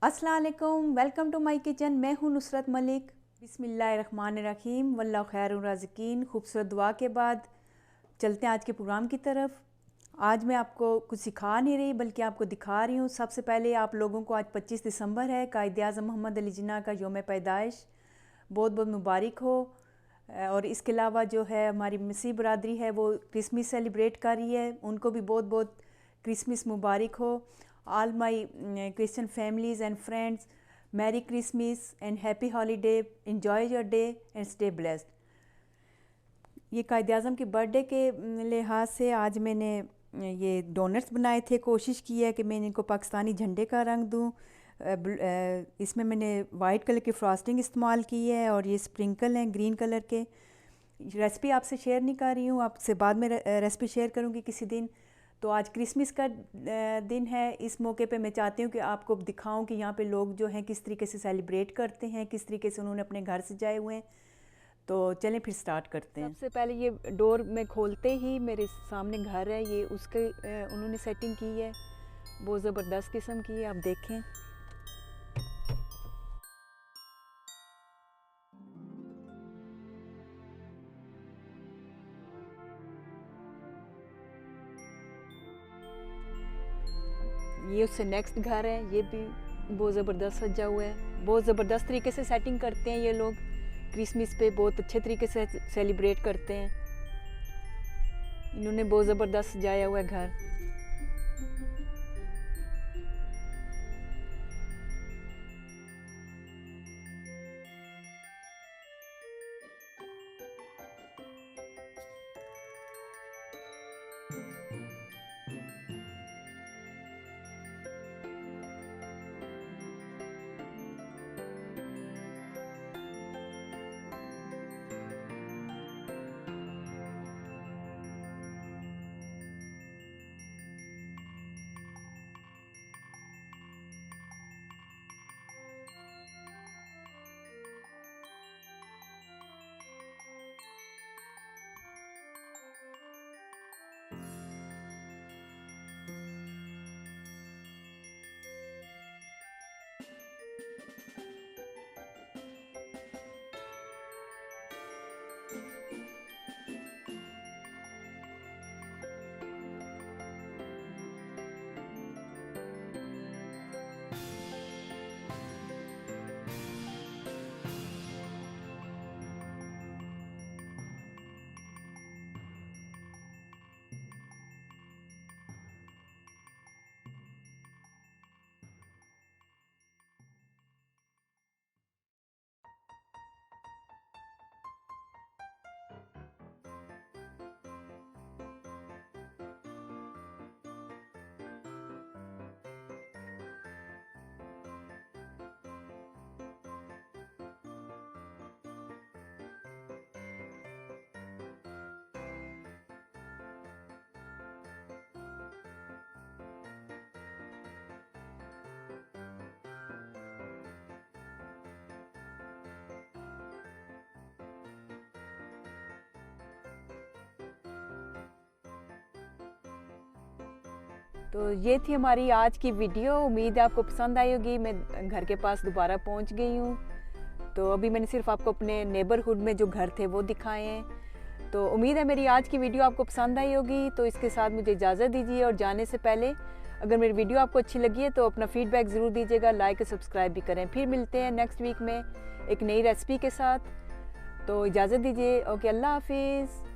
अस्सलाम वालेकुम, welcome to my kitchen. मैं हूं नुसरत मलिक। बिस्मिल्लाहिर्रहमानिर्रहीम, वल्लाहु खैरुर राज़िकीन। खूबसूरत दुआ के बाद चलते हैं आज के प्रोग्राम की तरफ। आज मैं आपको कुछ सिखा नहीं रही बल्कि आपको दिखा रही हूँ। सबसे पहले आप लोगों को आज 25 दिसंबर है, कायद-ए-आज़म मोहम्मद अली जिन्ना का यौम पैदाइश बहुत बहुत मुबारक हो। और इसके अलावा जो है हमारी मसीह बरादरी है वो क्रिसमस सेलिब्रेट कर रही है, उनको भी बहुत बहुत क्रिसमस मुबारक हो। All my Christian families and friends, merry Christmas and happy holiday, enjoy your day and stay blessed. ये कायद-ए-आज़म के बर्थडे के लिहाज से आज मैंने ये डोनट्स बनाए थे। कोशिश की है कि मैंने इनको पाकिस्तानी झंडे का रंग दूँ। इसमें मैंने वाइट कलर की फ्रॉस्टिंग इस्तेमाल की है और ये स्प्रिंकल हैं ग्रीन कलर के। रेसिपी आपसे शेयर नहीं कर रही हूँ, आपसे बाद में रेसिपी शेयर करूँगी किसी दिन। तो आज क्रिसमस का दिन है। इस मौके पे मैं चाहती हूँ कि आपको दिखाऊं कि यहाँ पे लोग जो हैं किस तरीके से सेलिब्रेट करते हैं, किस तरीके से उन्होंने अपने घर सजाए हुए हैं। तो चलें फिर स्टार्ट करते हैं। सबसे पहले ये डोर में खोलते ही मेरे सामने घर है, ये उसके उन्होंने सेटिंग की है, बहुत ज़बरदस्त किस्म की है, आप देखें। ये उससे नेक्स्ट घर है, ये भी बहुत ज़बरदस्त सजा हुआ है। बहुत ज़बरदस्त तरीके से सेटिंग करते हैं ये लोग, क्रिसमस पे बहुत अच्छे तरीके से सेलिब्रेट करते हैं। इन्होंने बहुत ज़बरदस्त सजाया हुआ है घर। तो ये थी हमारी आज की वीडियो। उम्मीद है आपको पसंद आई होगी। मैं घर के पास दोबारा पहुंच गई हूँ। तो अभी मैंने सिर्फ आपको अपने नेबरहुड में जो घर थे वो दिखाए हैं। तो उम्मीद है मेरी आज की वीडियो आपको पसंद आई होगी। तो इसके साथ मुझे इजाज़त दीजिए, और जाने से पहले अगर मेरी वीडियो आपको अच्छी लगी है तो अपना फीडबैक ज़रूर दीजिएगा, लाइक और सब्सक्राइब भी करें। फिर मिलते हैं नेक्स्ट वीक में एक नई रेसिपी के साथ। तो इजाज़त दीजिए। ओके, अल्लाह हाफिज़।